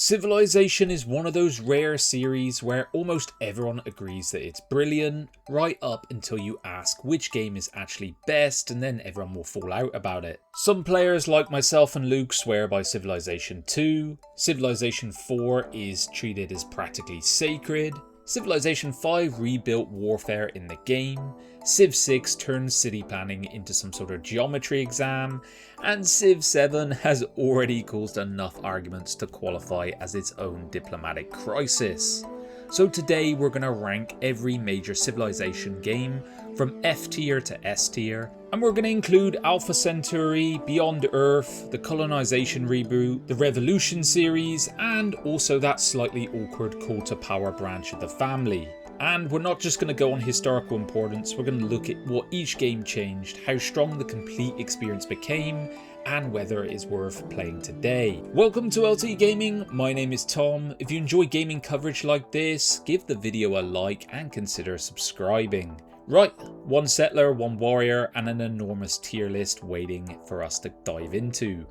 Civilization is one of those rare series where almost everyone agrees that it's brilliant, right up until you ask which game is actually best, and then everyone will fall out about it. Some players like myself and Luke swear by Civilization 2, Civilization 4 is treated as practically sacred, Civilization V rebuilt warfare in the game, Civ 6 turns city planning into some sort of geometry exam, and Civ 7 has already caused enough arguments to qualify as its own diplomatic crisis. So today we're going to rank every major Civilization game from F tier to S tier, and we're going to include Alpha Centauri, Beyond Earth, the Colonization reboot, the Revolution series, and also that slightly awkward Call to Power branch of the family. And we're not just going to go on historical importance, we're going to look at what each game changed, how strong the complete experience became, and whether it is worth playing today. Welcome to LT Gaming, my name is Tom. If you enjoy gaming coverage like this, give the video a like and consider subscribing. Right, one settler, one warrior, and an enormous tier list waiting for us to dive into.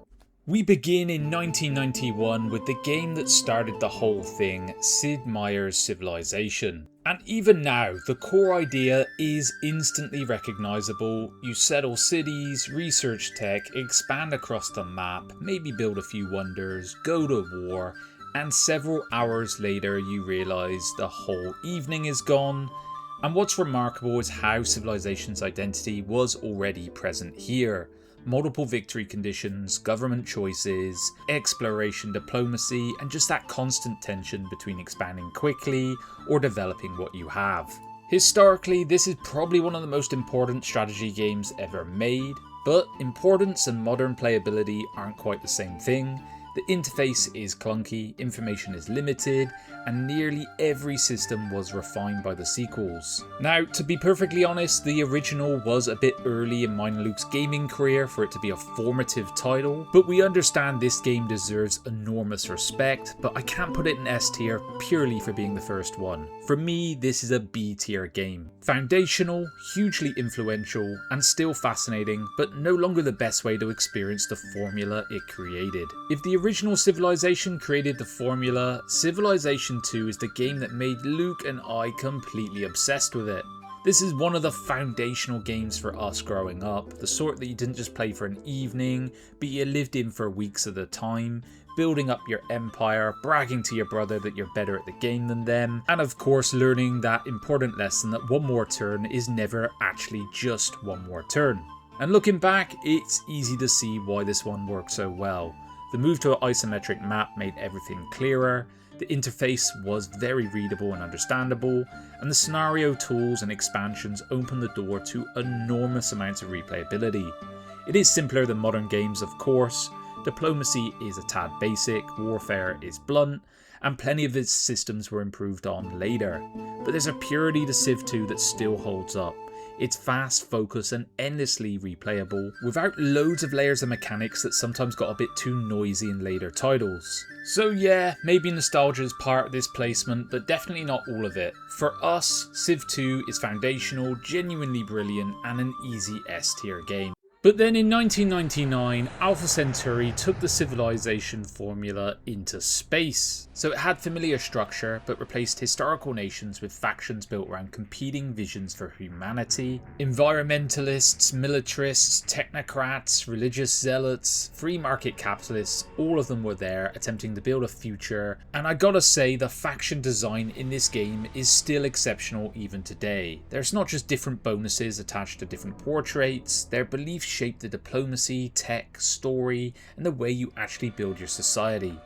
We begin in 1991 with the game that started the whole thing, Sid Meier's Civilization. And even now, the core idea is instantly recognisable. You settle cities, research tech, expand across the map, maybe build a few wonders, go to war, and several hours later you realise the whole evening is gone. And what's remarkable is how Civilization's identity was already present here. Multiple victory conditions, government choices, exploration diplomacy, and just that constant tension between expanding quickly or developing what you have. Historically, this is probably one of the most important strategy games ever made, but importance and modern playability aren't quite the same thing. The interface is clunky, information is limited, and nearly every system was refined by the sequels. Now, to be perfectly honest, the original was a bit early in mine and Luke's gaming career for it to be a formative title, but we understand this game deserves enormous respect, but I can't put it in S tier purely for being the first one. For me, this is a B tier game. Foundational, hugely influential, and still fascinating, but no longer the best way to experience the formula it created. If the original Civilization created the formula, Civilization 2 is the game that made Luke and I completely obsessed with it. This is one of the foundational games for us growing up, the sort that you didn't just play for an evening, but you lived in for weeks at a time, building up your empire, bragging to your brother that you're better at the game than them, and of course learning that important lesson that one more turn is never actually just one more turn. And looking back, it's easy to see why this one worked so well. The move to an isometric map made everything clearer, the interface was very readable and understandable, and the scenario tools and expansions opened the door to enormous amounts of replayability. It is simpler than modern games, of course. Diplomacy is a tad basic, warfare is blunt, and plenty of its systems were improved on later. But there's a purity to Civ 2 that still holds up. It's fast, focused, and endlessly replayable, without loads of layers of mechanics that sometimes got a bit too noisy in later titles. So yeah, maybe nostalgia is part of this placement, but definitely not all of it. For us, Civ 2 is foundational, genuinely brilliant, and an easy S tier game. But then in 1999, Alpha Centauri took the Civilization formula into space. So it had familiar structure, but replaced historical nations with factions built around competing visions for humanity. Environmentalists, militarists, technocrats, religious zealots, free market capitalists, all of them were there attempting to build a future. And I gotta say, the faction design in this game is still exceptional even today. There's not just different bonuses attached to different portraits, their beliefs shape the diplomacy, tech, story, and the way you actually build your society.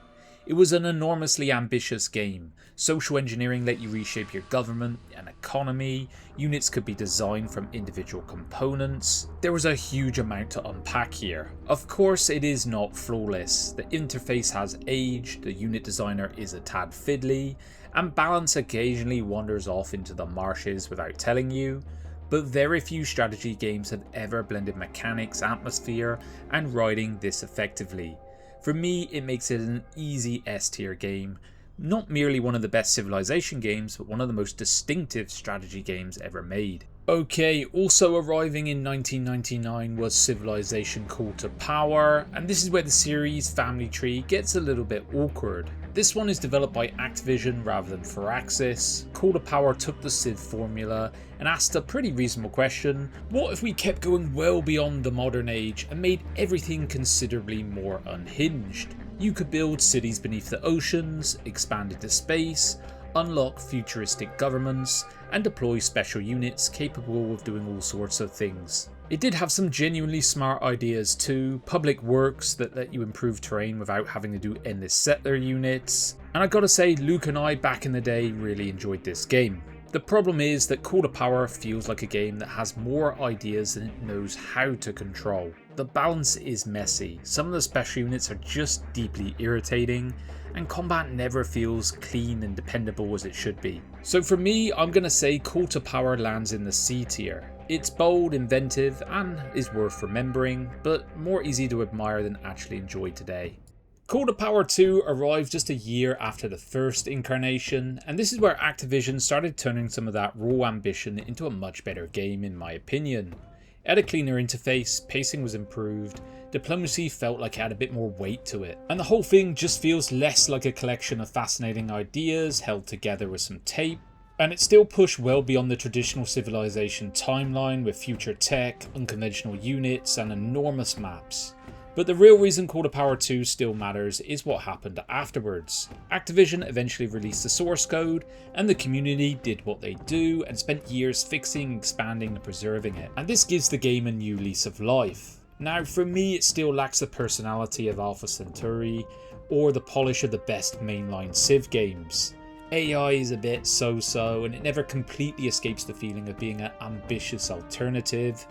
It was an enormously ambitious game. Social engineering let you reshape your government and economy, units could be designed from individual components. There was a huge amount to unpack here. Of course, it is not flawless. The interface has aged, the unit designer is a tad fiddly, and balance occasionally wanders off into the marshes without telling you. But very few strategy games have ever blended mechanics, atmosphere, and writing this effectively. For me, it makes it an easy S tier game. Not merely one of the best Civilization games, but one of the most distinctive strategy games ever made. Okay, also arriving in 1999 was Civilization Call to Power, and this is where the series family tree gets a little bit awkward. This one is developed by Activision rather than Firaxis. Call to Power took the Civ formula and asked a pretty reasonable question: what if we kept going well beyond the modern age and made everything considerably more unhinged? You could build cities beneath the oceans, expand into space, unlock futuristic governments, and deploy special units capable of doing all sorts of things. It did have some genuinely smart ideas too, public works that let you improve terrain without having to do endless settler units, and I gotta say, Luke and I back in the day really enjoyed this game. The problem is that Call to Power feels like a game that has more ideas than it knows how to control. The balance is messy, some of the special units are just deeply irritating, and combat never feels clean and dependable as it should be. So for me, I'm gonna say Call to Power lands in the C tier. It's bold, inventive, and is worth remembering, but more easy to admire than actually enjoy today. Call to Power 2 arrived just a year after the first incarnation, and this is where Activision started turning some of that raw ambition into a much better game in my opinion. It had a cleaner interface, pacing was improved, diplomacy felt like it had a bit more weight to it, and the whole thing just feels less like a collection of fascinating ideas held together with some tape. And it still pushed well beyond the traditional Civilization timeline with future tech, unconventional units, and enormous maps. But the real reason Call to Power 2 still matters is what happened afterwards. Activision eventually released the source code, and the community did what they do and spent years fixing, expanding, and preserving it. And this gives the game a new lease of life. Now for me, it still lacks the personality of Alpha Centauri or the polish of the best mainline Civ games. AI is a bit so-so, and it never completely escapes the feeling of being an ambitious alternative,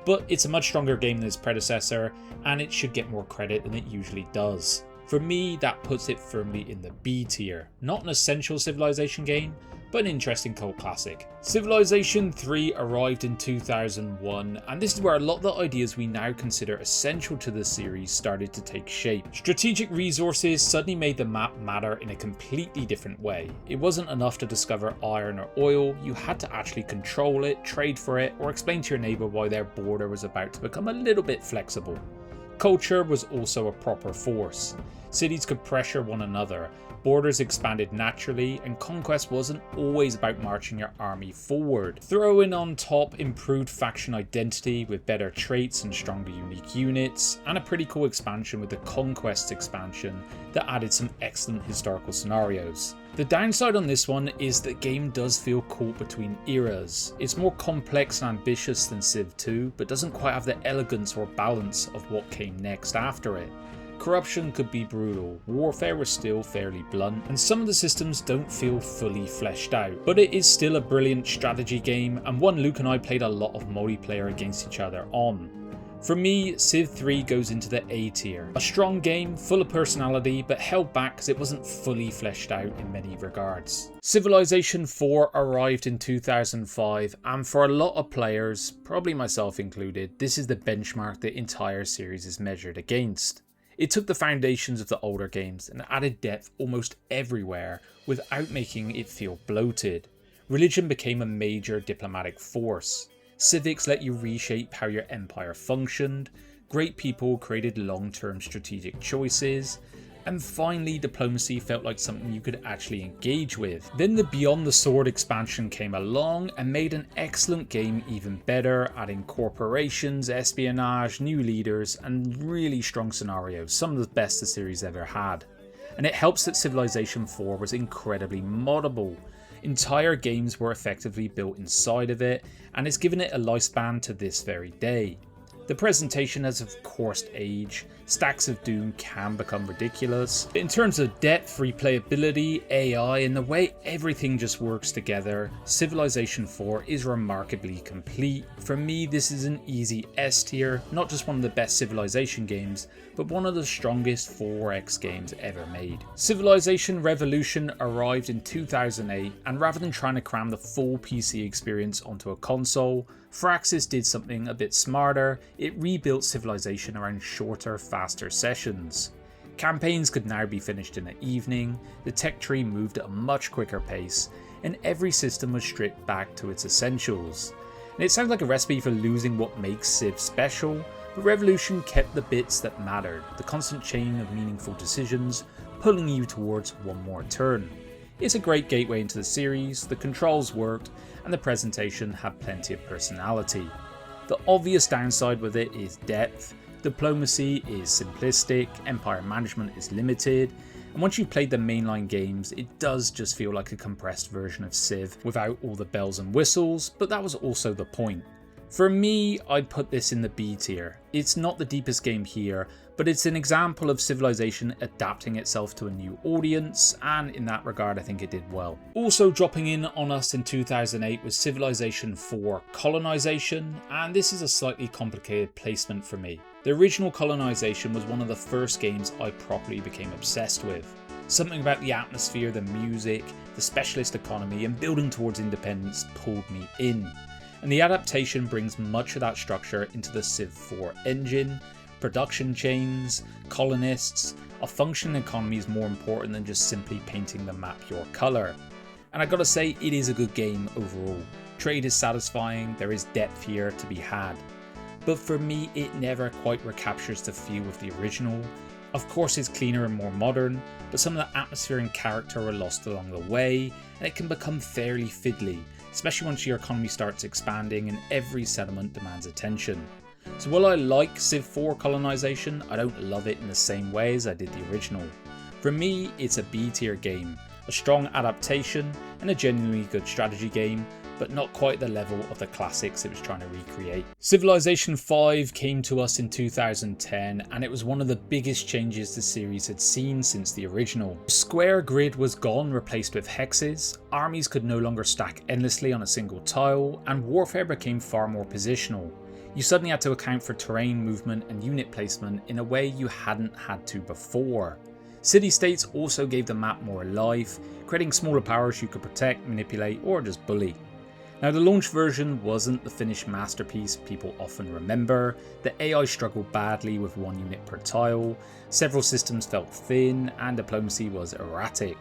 but it's a much stronger game than its predecessor, and it should get more credit than it usually does. For me, that puts it firmly in the B tier. Not an essential Civilization game, but an interesting cult classic. Civilization III arrived in 2001, and this is where a lot of the ideas we now consider essential to the series started to take shape. Strategic resources suddenly made the map matter in a completely different way. It wasn't enough to discover iron or oil, you had to actually control it, trade for it, or explain to your neighbour why their border was about to become a little bit flexible. Culture was also a proper force. Cities could pressure one another, borders expanded naturally, and conquest wasn't always about marching your army forward. Throw in on top improved faction identity with better traits and stronger unique units, and a pretty cool expansion with the Conquest expansion that added some excellent historical scenarios. The downside on this one is that the game does feel caught between eras. It's more complex and ambitious than Civ 2, but doesn't quite have the elegance or balance of what came next after it. Corruption could be brutal, warfare was still fairly blunt, and some of the systems don't feel fully fleshed out. But it is still a brilliant strategy game, and one Luke and I played a lot of multiplayer against each other on. For me, Civ 3 goes into the A tier. A strong game, full of personality, but held back because it wasn't fully fleshed out in many regards. Civilization IV arrived in 2005, and for a lot of players, probably myself included, this is the benchmark the entire series is measured against. It took the foundations of the older games and added depth almost everywhere without making it feel bloated. Religion became a major diplomatic force. Civics let you reshape how your empire functioned. Great people created long-term strategic choices. And finally, diplomacy felt like something you could actually engage with. Then the Beyond the Sword expansion came along and made an excellent game even better, adding corporations, espionage, new leaders, and really strong scenarios, some of the best the series ever had. And it helps that Civilization IV was incredibly moddable. Entire games were effectively built inside of it, and it's given it a lifespan to this very day. The presentation has of course aged, stacks of Doom can become ridiculous, but in terms of depth, replayability, AI, and the way everything just works together, Civilization IV is remarkably complete. For me, this is an easy S tier, not just one of the best Civilization games, but one of the strongest 4X games ever made. Civilization Revolution arrived in 2008, and rather than trying to cram the full PC experience onto a console, Firaxis did something a bit smarter. It rebuilt Civilization around shorter, faster sessions. Campaigns could now be finished in an evening, the tech tree moved at a much quicker pace, and every system was stripped back to its essentials. And it sounds like a recipe for losing what makes Civ special, but Revolution kept the bits that mattered, the constant chain of meaningful decisions, pulling you towards one more turn. It's a great gateway into the series, the controls worked, and the presentation had plenty of personality. The obvious downside with it is depth, diplomacy is simplistic, empire management is limited, and once you've played the mainline games, it does just feel like a compressed version of Civ without all the bells and whistles, but that was also the point. For me, I'd put this in the B tier. It's not the deepest game here, but it's an example of Civilization adapting itself to a new audience, and in that regard I think it did well. Also dropping in on us in 2008 was Civilization IV Colonization, and this is a slightly complicated placement for me. The original Colonization was one of the first games I properly became obsessed with. Something about the atmosphere, the music, the specialist economy, and building towards independence pulled me in. And the adaptation brings much of that structure into the Civ 4 engine. Production chains, colonists, a functioning economy is more important than just simply painting the map your colour. And I gotta say, it is a good game overall. Trade is satisfying, there is depth here to be had. But for me, it never quite recaptures the feel of the original. Of course it's cleaner and more modern, but some of the atmosphere and character are lost along the way, and it can become fairly fiddly, especially once your economy starts expanding and every settlement demands attention. So while I like Civ 4 Colonization, I don't love it in the same way as I did the original. For me, it's a B tier game, a strong adaptation and a genuinely good strategy game, but not quite the level of the classics it was trying to recreate. Civilization V came to us in 2010, and it was one of the biggest changes the series had seen since the original. The square grid was gone, replaced with hexes, armies could no longer stack endlessly on a single tile, and warfare became far more positional. You suddenly had to account for terrain movement and unit placement in a way you hadn't had to before. City-states also gave the map more life, creating smaller powers you could protect, manipulate, or just bully. Now, the launch version wasn't the finished masterpiece people often remember. The AI struggled badly with one unit per tile, several systems felt thin, and diplomacy was erratic.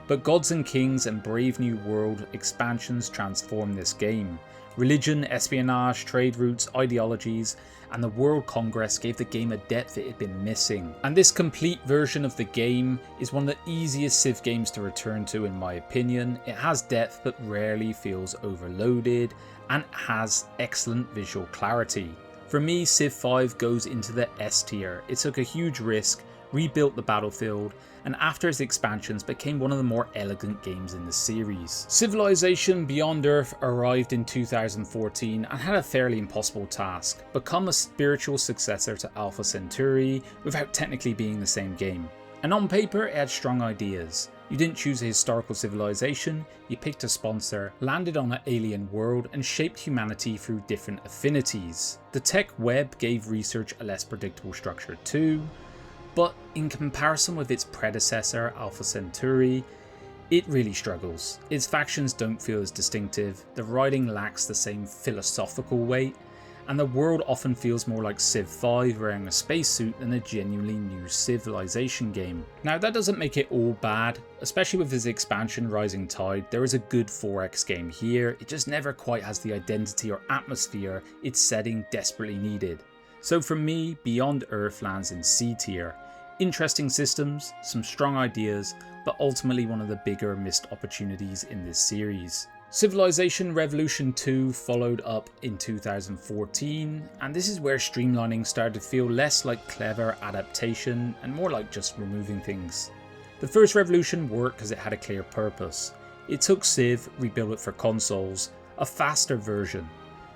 But Gods and Kings and Brave New World expansions transformed this game. Religion, espionage, trade routes, ideologies, and the World Congress gave the game a depth it had been missing. And this complete version of the game is one of the easiest Civ games to return to in my opinion. It has depth but rarely feels overloaded, and has excellent visual clarity. For me, Civ 5 goes into the S tier. It took a huge risk, rebuilt the battlefield, and after its expansions became one of the more elegant games in the series. Civilization Beyond Earth arrived in 2014 and had a fairly impossible task: become a spiritual successor to Alpha Centauri without technically being the same game. And on paper it had strong ideas. You didn't choose a historical civilization, you picked a sponsor, landed on an alien world, and shaped humanity through different affinities. The tech web gave research a less predictable structure too, but in comparison with its predecessor, Alpha Centauri, it really struggles. Its factions don't feel as distinctive, the writing lacks the same philosophical weight, and the world often feels more like Civ 5 wearing a spacesuit than a genuinely new Civilization game. Now, that doesn't make it all bad, especially with its expansion Rising Tide. There is a good 4X game here, it just never quite has the identity or atmosphere its setting desperately needed. So for me, Beyond Earth lands in C tier. Interesting systems, some strong ideas, but ultimately one of the bigger missed opportunities in this series. Civilization Revolution 2 followed up in 2014, and this is where streamlining started to feel less like clever adaptation and more like just removing things. The first Revolution worked because it had a clear purpose. It took Civ, rebuilt it for consoles, a faster version.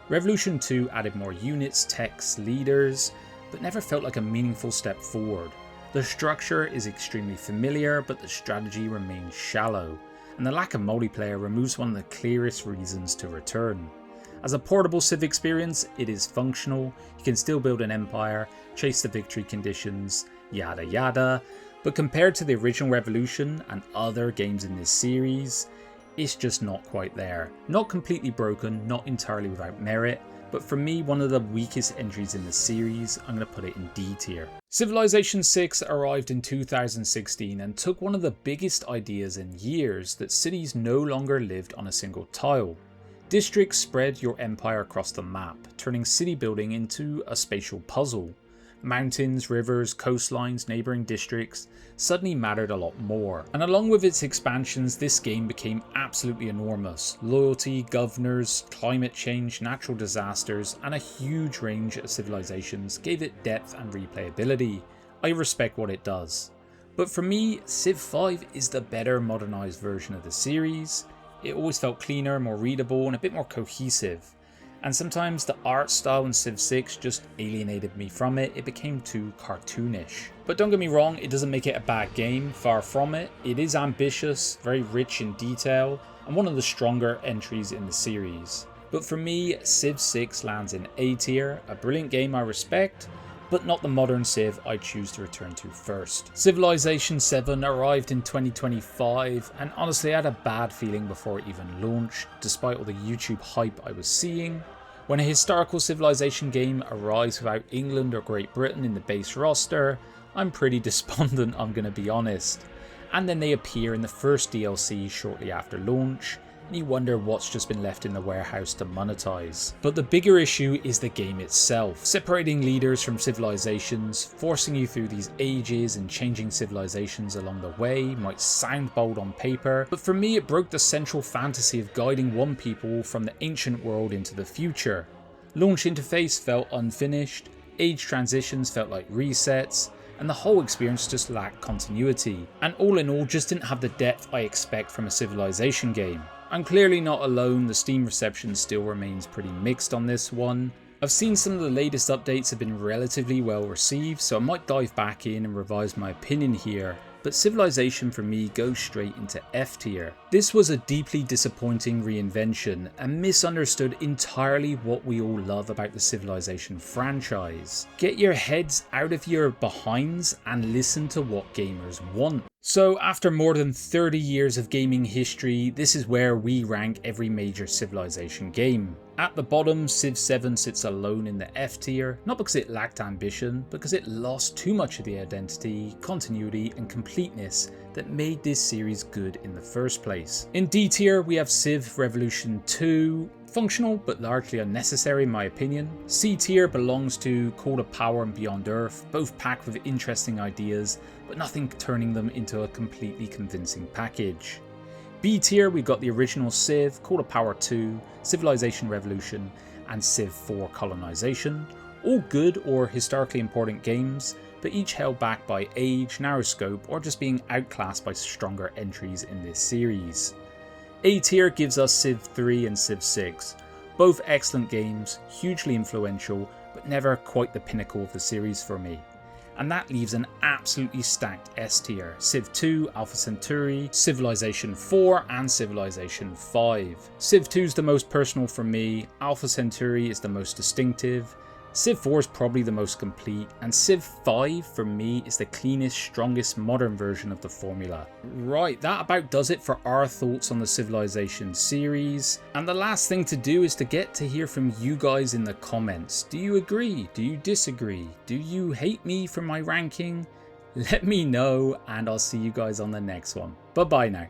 Revolution 2 added more units, techs, leaders, but never felt like a meaningful step forward. The structure is extremely familiar, but the strategy remains shallow, and the lack of multiplayer removes one of the clearest reasons to return. As a portable Civ experience, it is functional, you can still build an empire, chase the victory conditions, yada yada, but compared to the original Revolution and other games in this series, it's just not quite there. Not completely broken, not entirely without merit, but for me, one of the weakest entries in the series. I'm going to put it in D tier. Civilization VI arrived in 2016 and took one of the biggest ideas in years, that cities no longer lived on a single tile. Districts spread your empire across the map, turning city building into a spatial puzzle. Mountains, rivers, coastlines, neighbouring districts suddenly mattered a lot more. And along with its expansions, this game became absolutely enormous. Loyalty, governors, climate change, natural disasters, and a huge range of civilizations gave it depth and replayability. I respect what it does. But for me, Civ 5 is the better modernised version of the series. It always felt cleaner, more readable, and a bit more cohesive. And sometimes the art style in Civ 6 just alienated me from it. It became too cartoonish. But don't get me wrong, it doesn't make it a bad game, far from it. It is ambitious, very rich in detail, and one of the stronger entries in the series. But for me, Civ 6 lands in A tier, a brilliant game I respect, but not the modern Civ I choose to return to first. Civilization VII arrived in 2025, and honestly I had a bad feeling before it even launched, despite all the YouTube hype I was seeing. When a historical civilization game arrives without England or Great Britain in the base roster, I'm pretty despondent, I'm gonna be honest. And then they appear in the first DLC shortly after launch, and you wonder what's just been left in the warehouse to monetize. But the bigger issue is the game itself, separating leaders from civilizations, forcing you through these ages and changing civilizations along the way might sound bold on paper, but for me it broke the central fantasy of guiding one people from the ancient world into the future. Launch interface felt unfinished, age transitions felt like resets, and the whole experience just lacked continuity, and all in all just didn't have the depth I expect from a Civilization game. I'm clearly not alone, the Steam reception still remains pretty mixed on this one. I've seen some of the latest updates have been relatively well received, so I might dive back in and revise my opinion here, but Civilization for me goes straight into F tier. This was a deeply disappointing reinvention and misunderstood entirely what we all love about the Civilization franchise. Get your heads out of your behinds and listen to what gamers want. So after more than 30 years of gaming history, this is where we rank every major Civilization game. At the bottom, Civ 7 sits alone in the F tier, not because it lacked ambition, but because it lost too much of the identity, continuity and completeness that made this series good in the first place. In D tier, we have Civ Revolution 2, functional but largely unnecessary in my opinion. C tier belongs to Call to Power and Beyond Earth, both packed with interesting ideas, but nothing turning them into a completely convincing package. B tier, we got the original Civ, Call to Power 2, Civilization Revolution, and Civ 4 Colonization. All good or historically important games, but each held back by age, narrow scope, or just being outclassed by stronger entries in this series. A tier gives us Civ 3 and Civ 6. Both excellent games, hugely influential, but never quite the pinnacle of the series for me. And that leaves an absolutely stacked S tier. Civ 2, Alpha Centauri, Civilization 4 and Civilization 5. Civ 2 is the most personal for me, Alpha Centauri is the most distinctive, Civ 4 is probably the most complete, and Civ 5 for me is the cleanest, strongest modern version of the formula. Right, that about does it for our thoughts on the Civilization series. And the last thing to do is to get to hear from you guys in the comments. Do you agree? Do you disagree? Do you hate me for my ranking? Let me know, and I'll see you guys on the next one. Bye bye now.